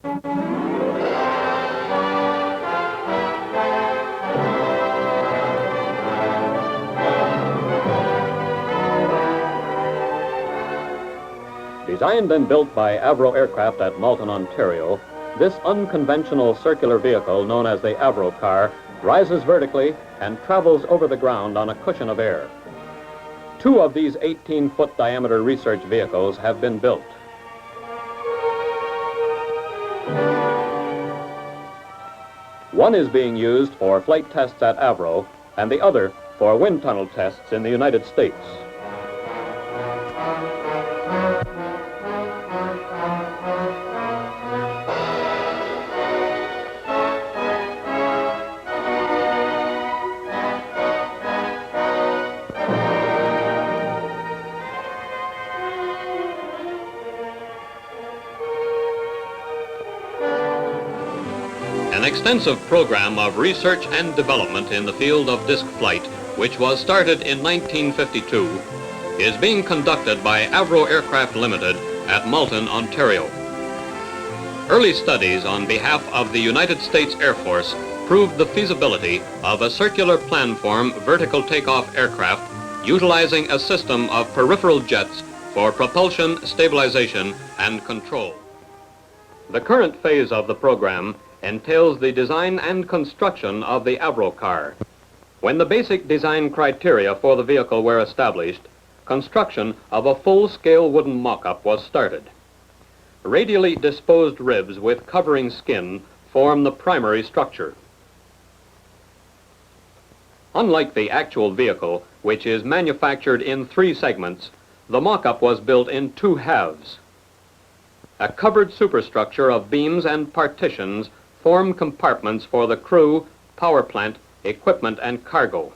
Designed and built by Avro Aircraft at Malton, Ontario, this unconventional circular vehicle known as the Avrocar rises vertically and travels over the ground on a cushion of air. 2 of these 18-foot diameter research vehicles have been built. One is being used for flight tests at Avro, and the other for wind tunnel tests in the United States. An extensive program of research and development in the field of disc flight, which was started in 1952, is being conducted by Avro Aircraft Limited at Malton, Ontario. Early studies on behalf of the United States Air Force proved the feasibility of a circular planform vertical takeoff aircraft utilizing a system of peripheral jets for propulsion, stabilization, and control. The current phase of the program entails the design and construction of the Avrocar. When the basic design criteria for the vehicle were established, construction of a full-scale wooden mock-up was started. Radially disposed ribs with covering skin form the primary structure. Unlike the actual vehicle, which is manufactured in 3 segments, the mock-up was built in 2 halves. A covered superstructure of beams and partitions form compartments for the crew, power plant, equipment, and cargo.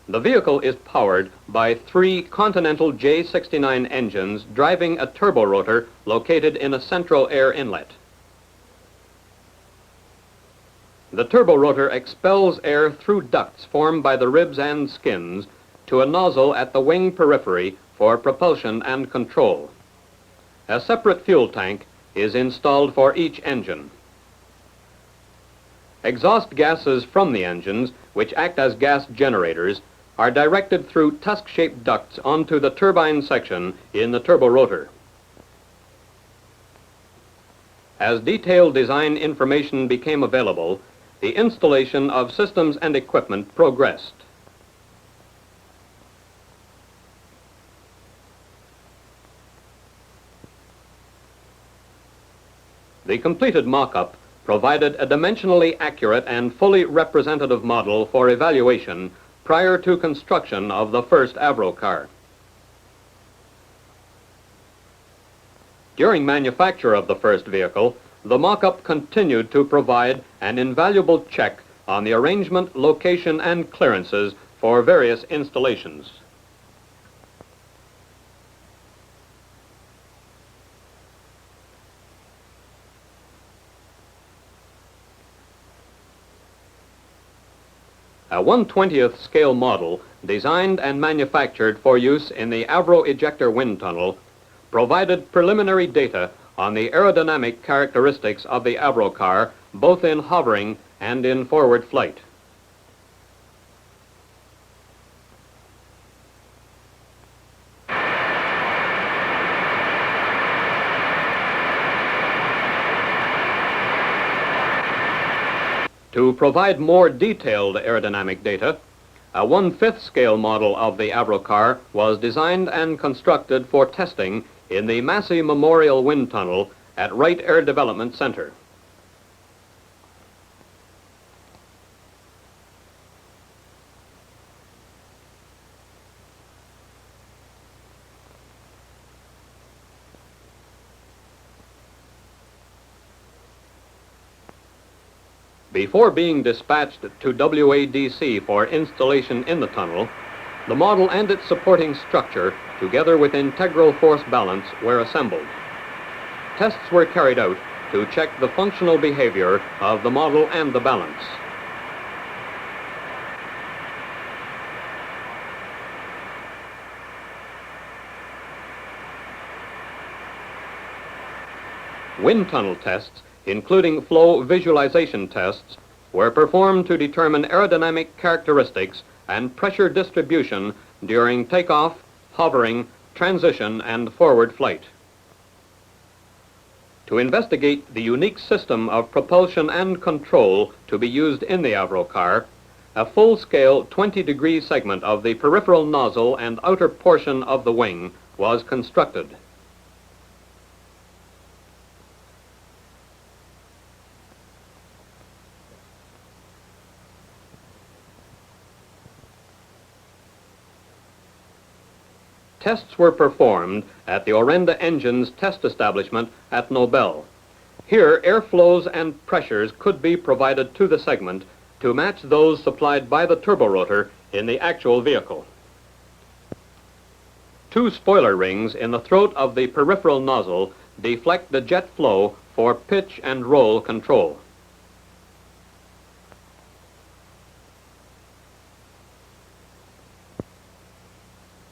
The vehicle is powered by 3 Continental J69 engines driving a turborotor located in a central air inlet. The turborotor expels air through ducts formed by the ribs and skins to a nozzle at the wing periphery for propulsion and control. A separate fuel tank is installed for each engine. Exhaust gases from the engines, which act as gas generators, are directed through tusk-shaped ducts onto the turbine section in the turborotor. As detailed design information became available, the installation of systems and equipment progressed. The completed mock-up provided a dimensionally accurate and fully representative model for evaluation prior to construction of the first Avrocar. During manufacture of the first vehicle, the mock-up continued to provide an invaluable check on the arrangement, location, and clearances for various installations. A 1/20th scale model, designed and manufactured for use in the Avro ejector wind tunnel, provided preliminary data on the aerodynamic characteristics of the Avrocar, both in hovering and in forward flight. To provide more detailed aerodynamic data, a 1/5 scale model of the Avrocar was designed and constructed for testing in the Massey Memorial Wind Tunnel at Wright Air Development Center. Before being dispatched to WADC for installation in the tunnel, the model and its supporting structure, together with integral force balance, were assembled. Tests were carried out to check the functional behavior of the model and the balance. Wind tunnel tests, including flow visualization tests, were performed to determine aerodynamic characteristics and pressure distribution during takeoff, hovering, transition, and forward flight. To investigate the unique system of propulsion and control to be used in the Avrocar, a full-scale 20-degree segment of the peripheral nozzle and outer portion of the wing was constructed. Tests were performed at the Orenda Engines test establishment at Nobel. Here, airflows and pressures could be provided to the segment to match those supplied by the turborotor in the actual vehicle. Two spoiler rings in the throat of the peripheral nozzle deflect the jet flow for pitch and roll control.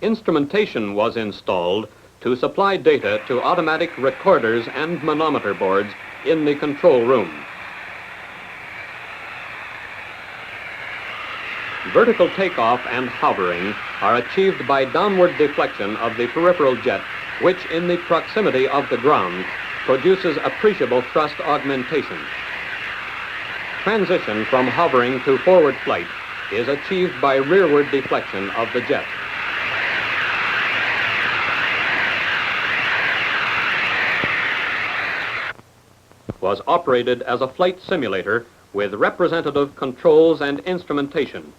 Instrumentation was installed to supply data to automatic recorders and manometer boards in the control room. Vertical takeoff and hovering are achieved by downward deflection of the peripheral jet, which in the proximity of the ground produces appreciable thrust augmentation. Transition from hovering to forward flight is achieved by rearward deflection of the jet. Was operated as a flight simulator with representative controls and instrumentation.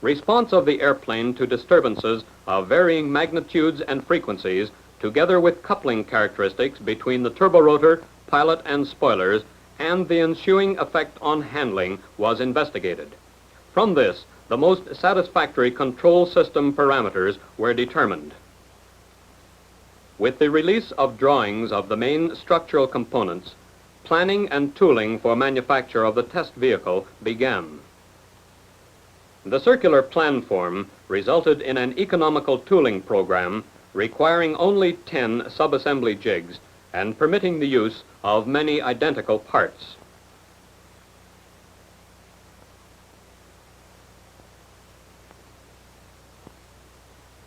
Response of the airplane to disturbances of varying magnitudes and frequencies, together with coupling characteristics between the turborotor, pilot, and spoilers, and the ensuing effect on handling, was investigated. From this, the most satisfactory control system parameters were determined. With the release of drawings of the main structural components, planning and tooling for manufacture of the test vehicle began. The circular plan form resulted in an economical tooling program requiring only 10 subassembly jigs and permitting the use of many identical parts.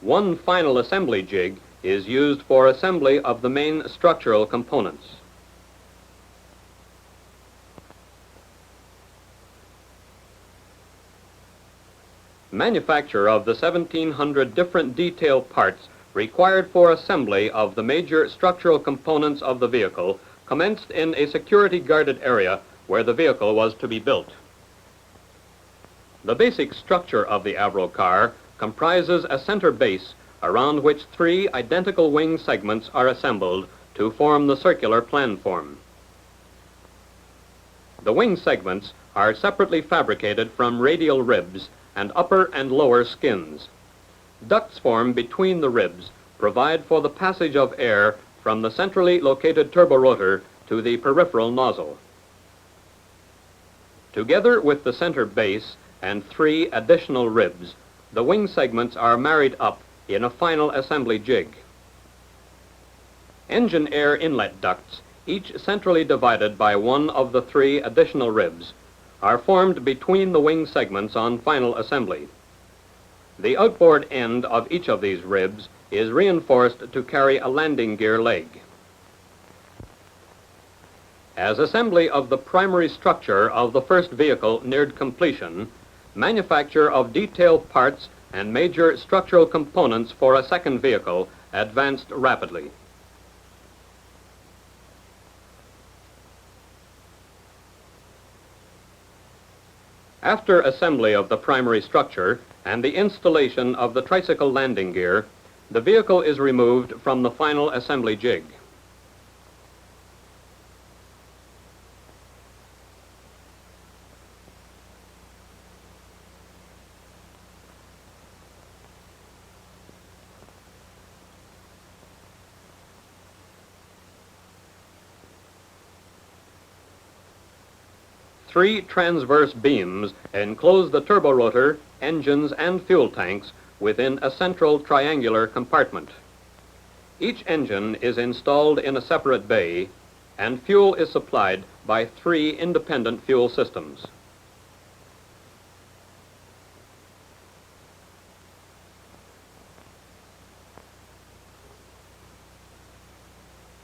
One final assembly jig is used for assembly of the main structural components. Manufacture of the 1,700 different detail parts required for assembly of the major structural components of the vehicle commenced in a security-guarded area where the vehicle was to be built. The basic structure of the Avrocar comprises a center base around which 3 identical wing segments are assembled to form the circular planform. The wing segments are separately fabricated from radial ribs and upper and lower skins. Ducts form between the ribs provide for the passage of air from the centrally located turborotor to the peripheral nozzle. Together with the center base and 3 additional ribs, the wing segments are married up in a final assembly jig. Engine air inlet ducts, each centrally divided by one of the 3 additional ribs, are formed between the wing segments on final assembly. The outboard end of each of these ribs is reinforced to carry a landing gear leg. As assembly of the primary structure of the first vehicle neared completion, manufacture of detailed parts and major structural components for a second vehicle advanced rapidly. After assembly of the primary structure and the installation of the tricycle landing gear, the vehicle is removed from the final assembly jig. Three transverse beams enclose the turborotor, engines, and fuel tanks within a central triangular compartment. Each engine is installed in a separate bay, and fuel is supplied by 3 independent fuel systems.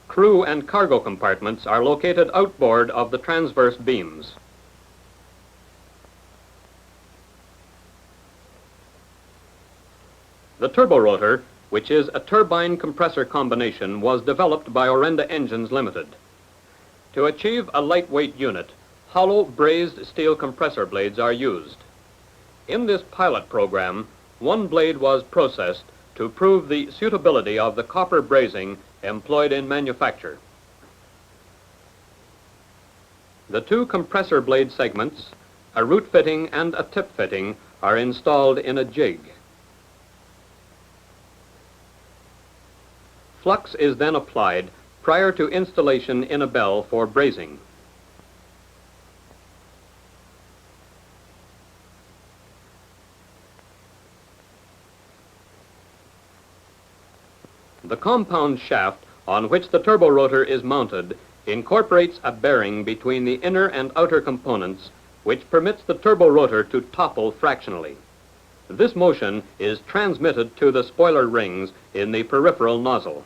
Crew and cargo compartments are located outboard of the transverse beams. The turborotor, which is a turbine compressor combination, was developed by Coandă Engines Limited. To achieve a lightweight unit, hollow brazed steel compressor blades are used. In this pilot program, one blade was processed to prove the suitability of the copper brazing employed in manufacture. The 2 compressor blade segments, a root fitting and a tip fitting, are installed in a jig. Flux is then applied prior to installation in a bell for brazing. The compound shaft on which the turborotor is mounted incorporates a bearing between the inner and outer components which permits the turborotor to topple fractionally. This motion is transmitted to the spoiler rings in the peripheral nozzle.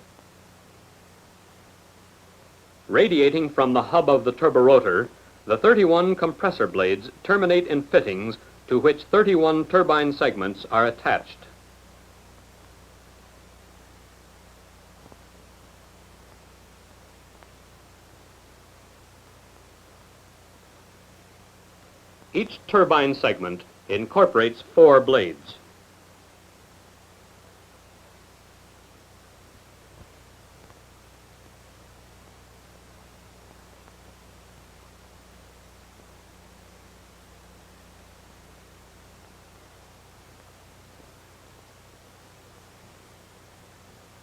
Radiating from the hub of the turborotor, the 31 compressor blades terminate in fittings to which 31 turbine segments are attached. Each turbine segment incorporates 4 blades.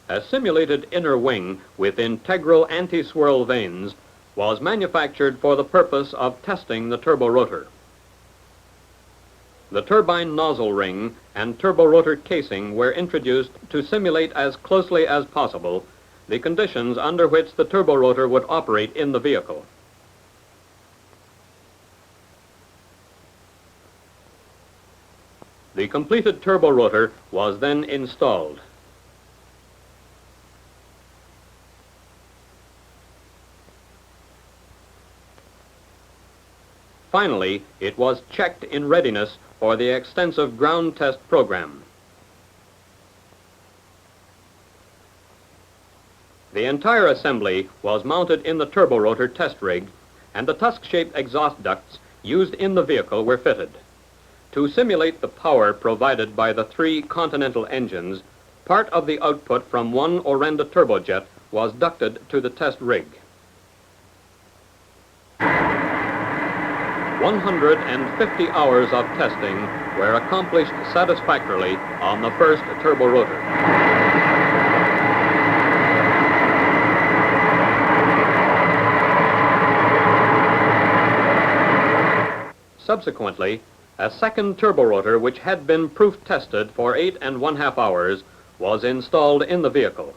A simulated inner wing with integral anti-swirl vanes was manufactured for the purpose of testing the turborotor. The turbine nozzle ring and turborotor casing were introduced to simulate as closely as possible the conditions under which the turborotor would operate in the vehicle. The completed turborotor was then installed. Finally, it was checked in readiness for the extensive ground test program. The entire assembly was mounted in the turborotor test rig, and the tusk-shaped exhaust ducts used in the vehicle were fitted. To simulate the power provided by the 3 Continental engines, part of the output from one Coandă turbojet was ducted to the test rig. 150 hours of testing were accomplished satisfactorily on the first turborotor. Subsequently, a second turborotor, which had been proof tested for 8½ hours, was installed in the vehicle.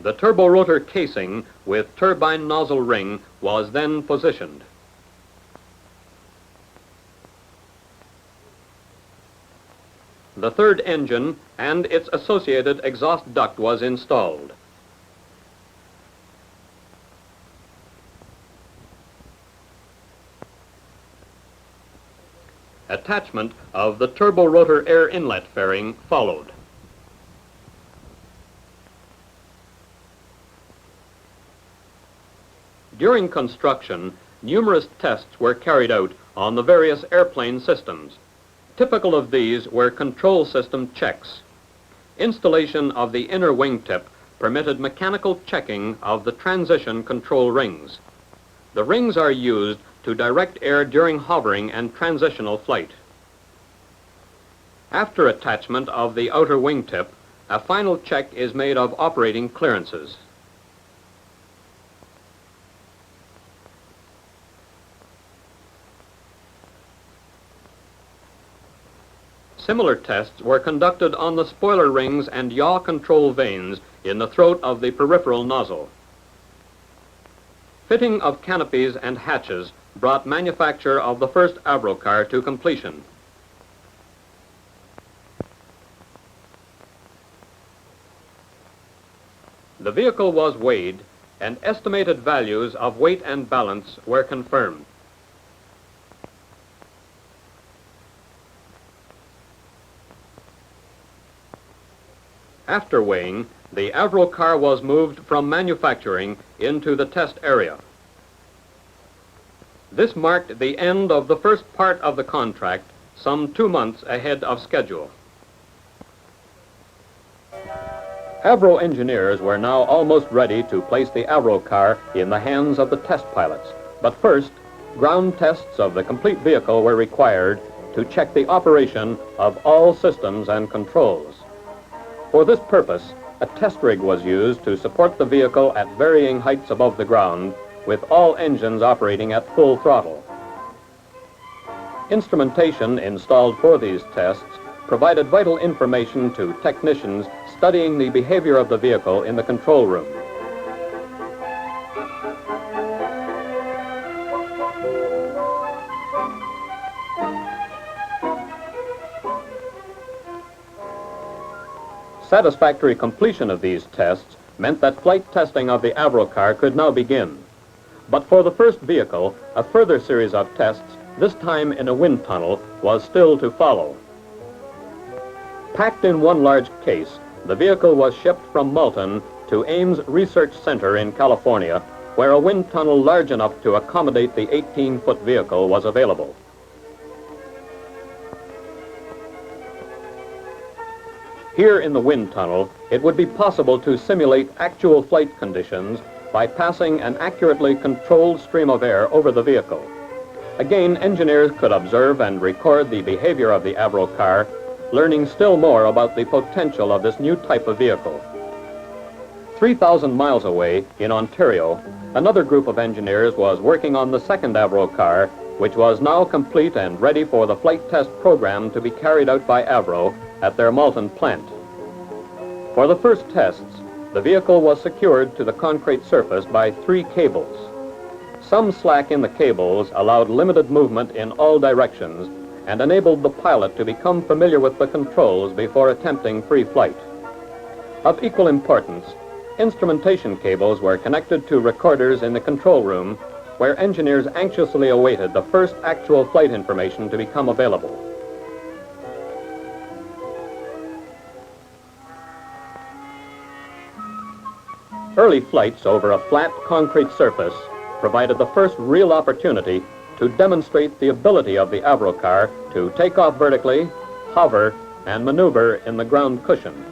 The turborotor casing with turbine nozzle ring was then positioned. The third engine and its associated exhaust duct was installed. Attachment of the turborotor air inlet fairing followed. During construction, numerous tests were carried out on the various airplane systems. Typical of these were control system checks. Installation of the inner wingtip permitted mechanical checking of the transition control rings. The rings are used to direct air during hovering and transitional flight. After attachment of the outer wingtip, a final check is made of operating clearances. Similar tests were conducted on the spoiler rings and yaw control vanes in the throat of the peripheral nozzle. Fitting of canopies and hatches brought manufacture of the first Avrocar to completion. The vehicle was weighed, and estimated values of weight and balance were confirmed. After weighing, the Avrocar was moved from manufacturing into the test area. This marked the end of the first part of the contract, some 2 months ahead of schedule. Avro engineers were now almost ready to place the Avrocar in the hands of the test pilots. But first, ground tests of the complete vehicle were required to check the operation of all systems and controls. For this purpose, a test rig was used to support the vehicle at varying heights above the ground, with all engines operating at full throttle. Instrumentation installed for these tests provided vital information to technicians studying the behavior of the vehicle in the control room. Satisfactory completion of these tests meant that flight testing of the Avrocar could now begin. But for the first vehicle, a further series of tests, this time in a wind tunnel, was still to follow. Packed in one large case, the vehicle was shipped from Malton to Ames Research Center in California, where a wind tunnel large enough to accommodate the 18-foot vehicle was available. Here in the wind tunnel, it would be possible to simulate actual flight conditions by passing an accurately controlled stream of air over the vehicle. Again, engineers could observe and record the behavior of the Avrocar, learning still more about the potential of this new type of vehicle. 3,000 miles away, in Ontario, another group of engineers was working on the second Avrocar, which was now complete and ready for the flight test program to be carried out by Avro at their Malton plant. For the first tests, the vehicle was secured to the concrete surface by 3 cables. Some slack in the cables allowed limited movement in all directions and enabled the pilot to become familiar with the controls before attempting free flight. Of equal importance, instrumentation cables were connected to recorders in the control room, where engineers anxiously awaited the first actual flight information to become available. Early flights over a flat concrete surface provided the first real opportunity to demonstrate the ability of the Avrocar to take off vertically, hover, and maneuver in the ground cushion.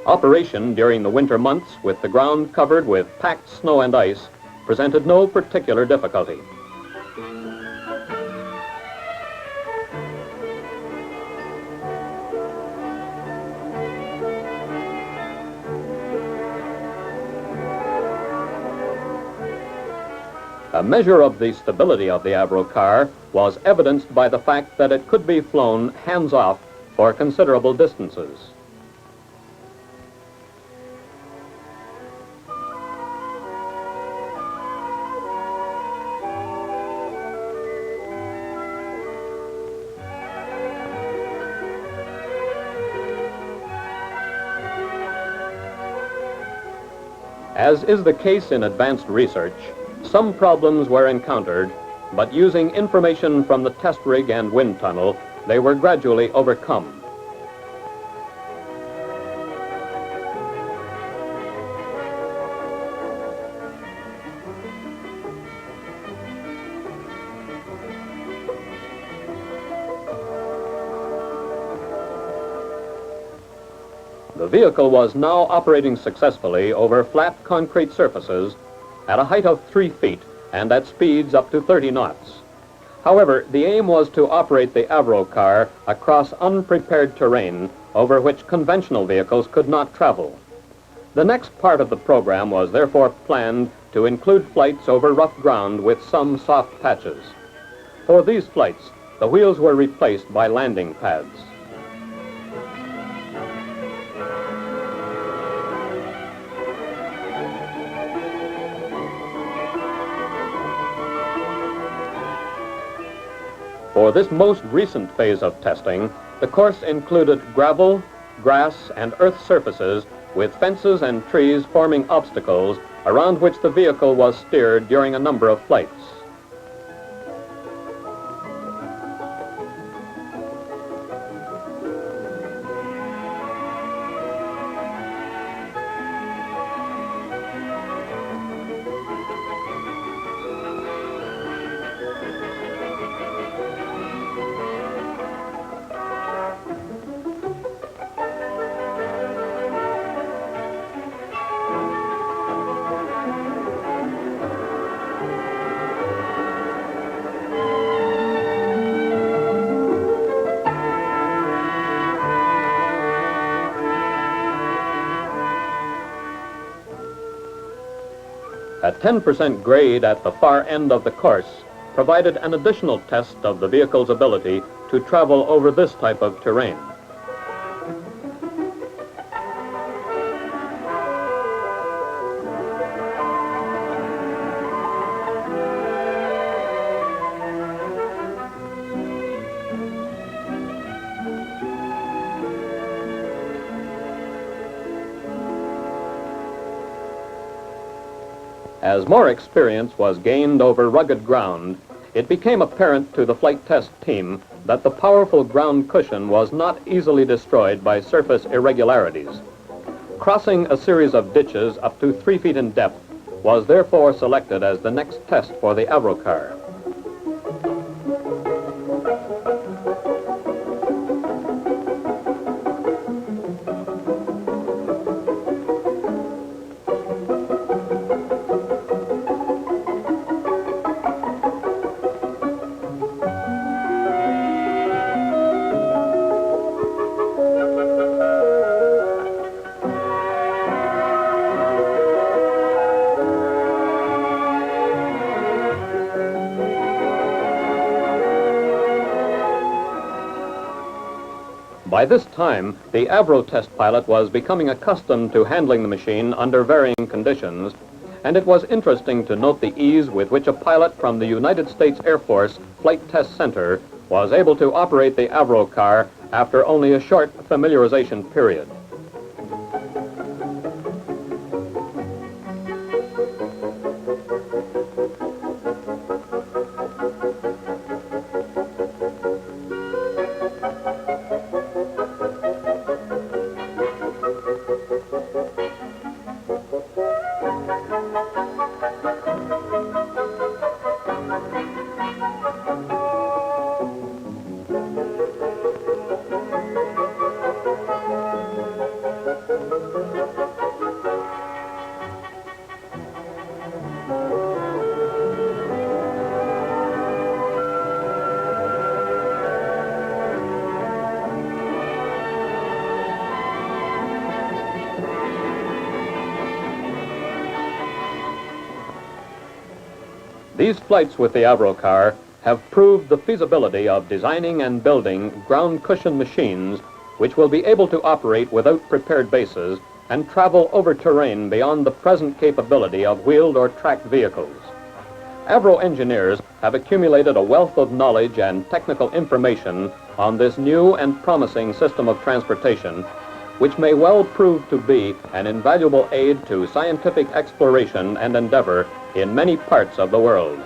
Operation during the winter months, with the ground covered with packed snow and ice, presented no particular difficulty. A measure of the stability of the Avrocar was evidenced by the fact that it could be flown hands-off for considerable distances. As is the case in advanced research, some problems were encountered, but using information from the test rig and wind tunnel, they were gradually overcome. The vehicle was now operating successfully over flat concrete surfaces at a height of 3 feet and at speeds up to 30 knots. However, the aim was to operate the Avrocar across unprepared terrain over which conventional vehicles could not travel. The next part of the program was therefore planned to include flights over rough ground with some soft patches. For these flights, the wheels were replaced by landing pads. For this most recent phase of testing, the course included gravel, grass, and earth surfaces with fences and trees forming obstacles around which the vehicle was steered during a number of flights. A 10% grade at the far end of the course provided an additional test of the vehicle's ability to travel over this type of terrain. As more experience was gained over rugged ground, it became apparent to the flight test team that the powerful ground cushion was not easily destroyed by surface irregularities. Crossing a series of ditches up to 3 feet in depth was therefore selected as the next test for the Avrocar. By this time, the Avro test pilot was becoming accustomed to handling the machine under varying conditions, and it was interesting to note the ease with which a pilot from the United States Air Force Flight Test Center was able to operate the Avrocar after only a short familiarization period. These flights with the Avrocar have proved the feasibility of designing and building ground cushion machines which will be able to operate without prepared bases and travel over terrain beyond the present capability of wheeled or tracked vehicles. Avro engineers have accumulated a wealth of knowledge and technical information on this new and promising system of transportation, which may well prove to be an invaluable aid to scientific exploration and endeavor in many parts of the world.